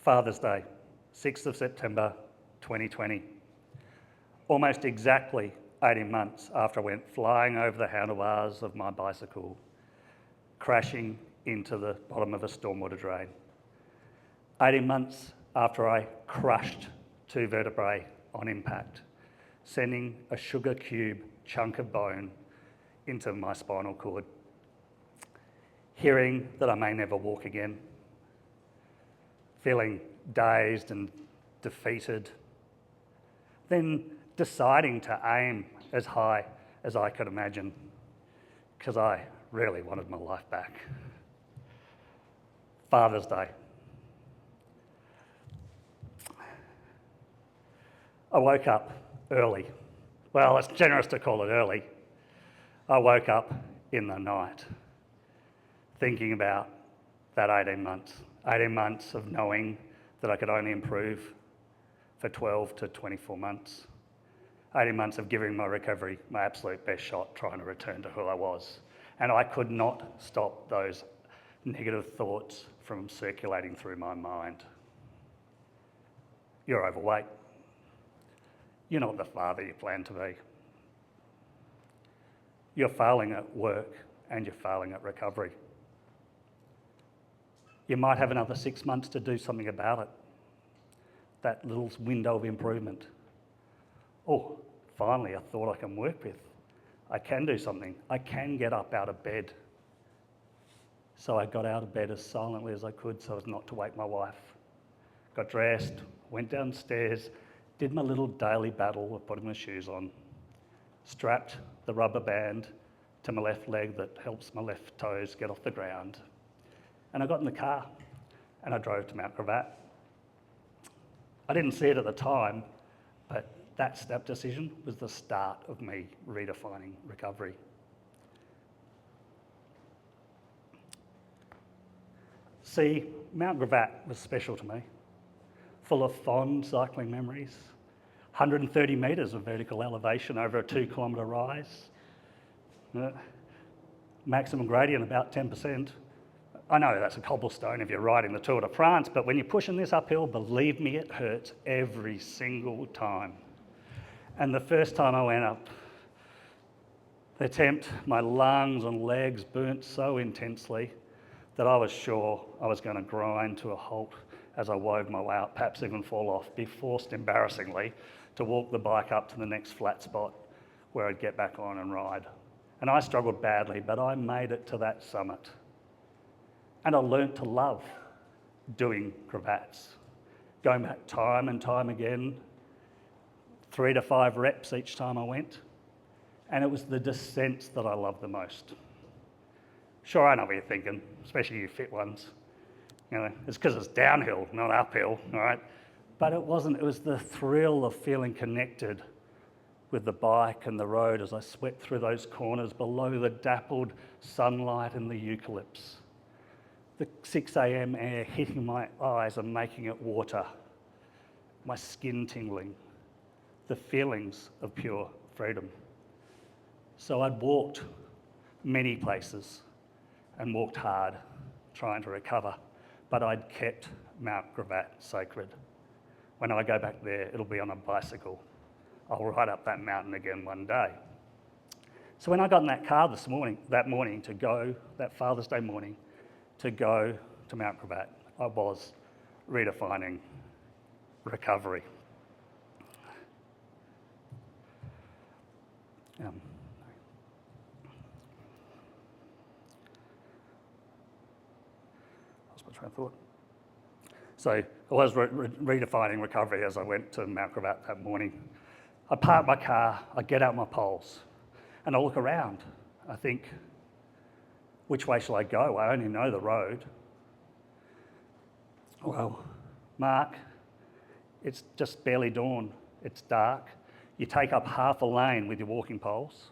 Father's Day, 6th of September 2020. Almost exactly 18 months after I went flying over the handlebars of my bicycle, crashing into the bottom of a stormwater drain. 18 months after I crushed 2 vertebrae on impact, sending a sugar cube chunk of bone into my spinal cord. Hearing that I may never walk again. Feeling dazed and defeated. Then deciding to aim as high as I could imagine, because I really wanted my life back. Father's Day. I woke up early. Well, it's generous to call it early. I woke up in the night, thinking about that 18 months of knowing that I could only improve for 12 to 24 months. 18 months of giving my recovery my absolute best shot, trying to return to who I was. And I could not stop those negative thoughts from circulating through my mind. You're overweight. You're not the father you plan to be. You're failing at work and you're failing at recovery. You might have another 6 months to do something about it. That little window of improvement. Oh, finally, I thought I can work with. I can do something. I can get up out of bed. So I got out of bed as silently as I could so as not to wake my wife. Got dressed, went downstairs, did my little daily battle of putting my shoes on, strapped the rubber band to my left leg that helps my left toes get off the ground. And I got in the car and I drove to Mount Gravatt. I didn't see it at the time, but that step decision was the start of me redefining recovery. See, Mount Gravatt was special to me, full of fond cycling memories, 130 metres of vertical elevation over a 2 kilometre rise, maximum gradient about 10%. I know that's a cobblestone if you're riding the Tour de France, but when you're pushing this uphill, believe me, it hurts every single time. And the first time I went up the attempt, my lungs and legs burnt so intensely that I was sure I was going to grind to a halt as I wove my way up, perhaps even fall off, be forced embarrassingly to walk the bike up to the next flat spot where I'd get back on and ride. And I struggled badly, but I made it to that summit. And I learnt to love doing Gravats, going back time and time again, 3 to 5 reps each time I went. And it was the descents that I loved the most. Sure, I know what you're thinking, especially you fit ones. You know, it's because it's downhill, not uphill, all right? But it wasn't. It was the thrill of feeling connected with the bike and the road as I swept through those corners below the dappled sunlight and the eucalypts. The 6 a.m. air hitting my eyes and making it water, my skin tingling, the feelings of pure freedom. So I'd walked many places and walked hard, trying to recover, but I'd kept Mount Gravatt sacred. When I go back there, it'll be on a bicycle. I'll ride up that mountain again one day. So when I got in that car that morning to go, that Father's Day morning, to go to Mount Gravatt, I was redefining recovery. Lost my train of thought. So I was redefining recovery as I went to Mount Gravatt that morning. I park my car, I get out my poles, and I look around. I think, which way shall I go? I only know the road. Well, Mark, it's just barely dawn. It's dark. You take up half a lane with your walking poles.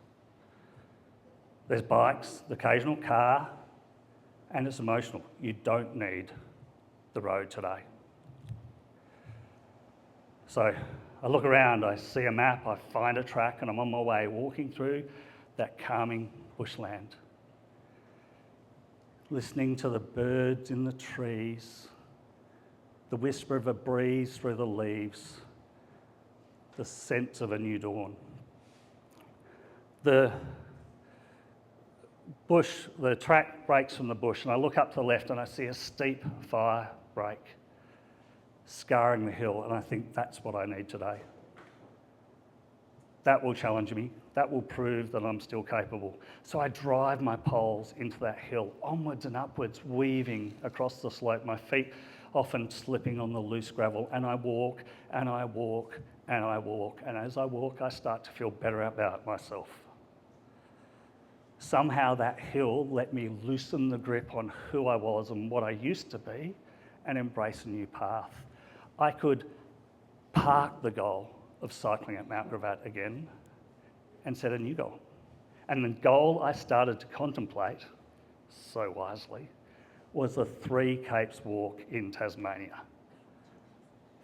There's bikes, the occasional car, and it's emotional. You don't need the road today. So I look around, I see a map, I find a track, and I'm on my way walking through that calming bushland, listening to the birds in the trees, the whisper of a breeze through the leaves, the sense of a new dawn. The track breaks from the bush, and I look up to the left and I see a steep fire break, scarring the hill, and I think that's what I need today. That will challenge me. That will prove that I'm still capable. So I drive my poles into that hill, onwards and upwards, weaving across the slope, my feet often slipping on the loose gravel, and I walk, and I walk, and I walk, and as I walk, I start to feel better about myself. Somehow that hill let me loosen the grip on who I was and what I used to be and embrace a new path. I could park the goal of cycling at Mount Gravatt again and set a new goal. And the goal I started to contemplate, so wisely, was the 3 Capes walk in Tasmania.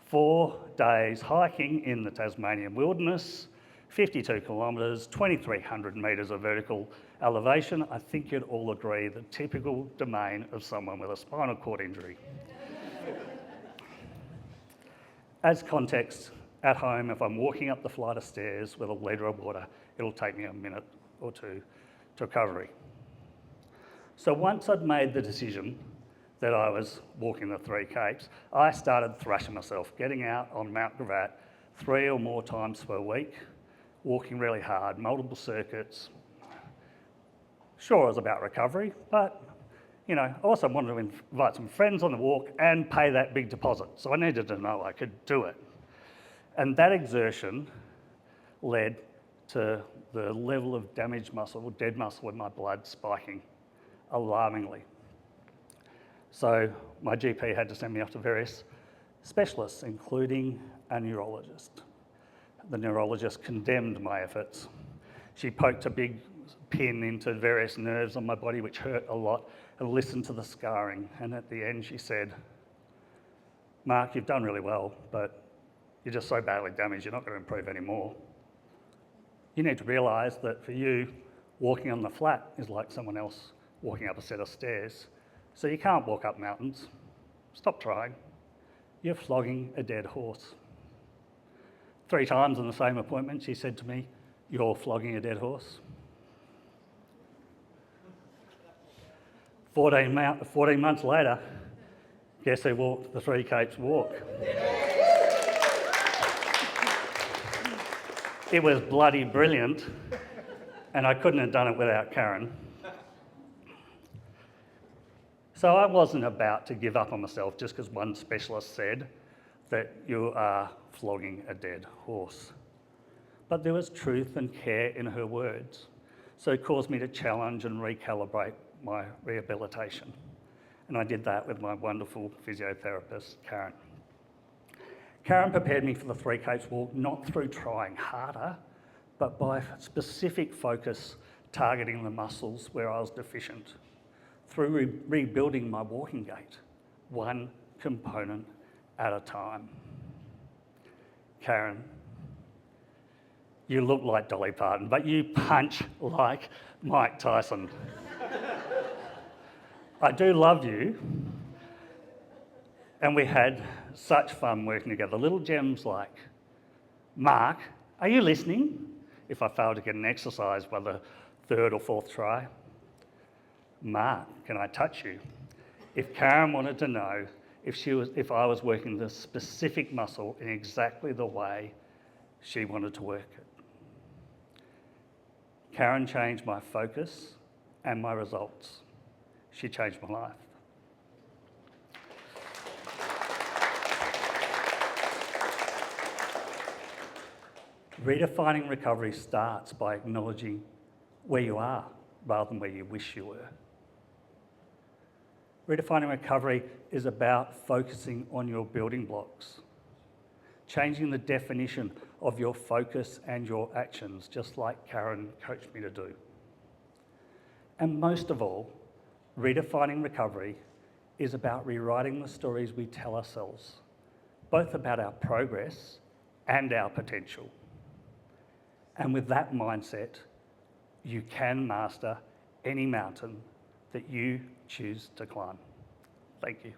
4 days hiking in the Tasmanian wilderness, 52 kilometres, 2,300 metres of vertical elevation. I think you'd all agree the typical domain of someone with a spinal cord injury. As context, at home, if I'm walking up the flight of stairs with a litre of water, it'll take me a minute or two to recovery. So once I'd made the decision that I was walking the 3 Capes, I started thrashing myself, getting out on Mount Gravatt 3 or more times per week, walking really hard, multiple circuits. Sure, it was about recovery, but I also wanted to invite some friends on the walk and pay that big deposit. So I needed to know I could do it. And that exertion led to the level of damaged muscle, dead muscle in my blood spiking alarmingly. So my GP had to send me off to various specialists, including a neurologist. The neurologist condemned my efforts. She poked a big pin into various nerves on my body, which hurt a lot, and listened to the scarring. And at the end, she said, "Mark, you've done really well, but you're just so badly damaged, you're not going to improve anymore. You need to realise that for you, walking on the flat is like someone else walking up a set of stairs. So you can't walk up mountains. Stop trying. You're flogging a dead horse." 3 times in the same appointment, she said to me, "You're flogging a dead horse." 14 months later, guess who walked the 3 Capes walk? It was bloody brilliant, and I couldn't have done it without Karen. So I wasn't about to give up on myself just because one specialist said that you are flogging a dead horse. But there was truth and care in her words, so it caused me to challenge and recalibrate my rehabilitation. And I did that with my wonderful physiotherapist, Karen. Karen prepared me for the 3 Capes walk, not through trying harder, but by specific focus targeting the muscles where I was deficient, through rebuilding my walking gait, one component at a time. Karen, you look like Dolly Parton, but you punch like Mike Tyson. I do love you, and we had such fun working together. Little gems like, "Mark, are you listening?" if I failed to get an exercise by the 3rd or 4th try. "Mark, can I touch you?" if Karen wanted to know if I was working the specific muscle in exactly the way she wanted to work it. Karen changed my focus and my results. She changed my life. Redefining recovery starts by acknowledging where you are rather than where you wish you were. Redefining recovery is about focusing on your building blocks, changing the definition of your focus and your actions, just like Karen coached me to do. And most of all, redefining recovery is about rewriting the stories we tell ourselves, both about our progress and our potential. And with that mindset, you can master any mountain that you choose to climb. Thank you.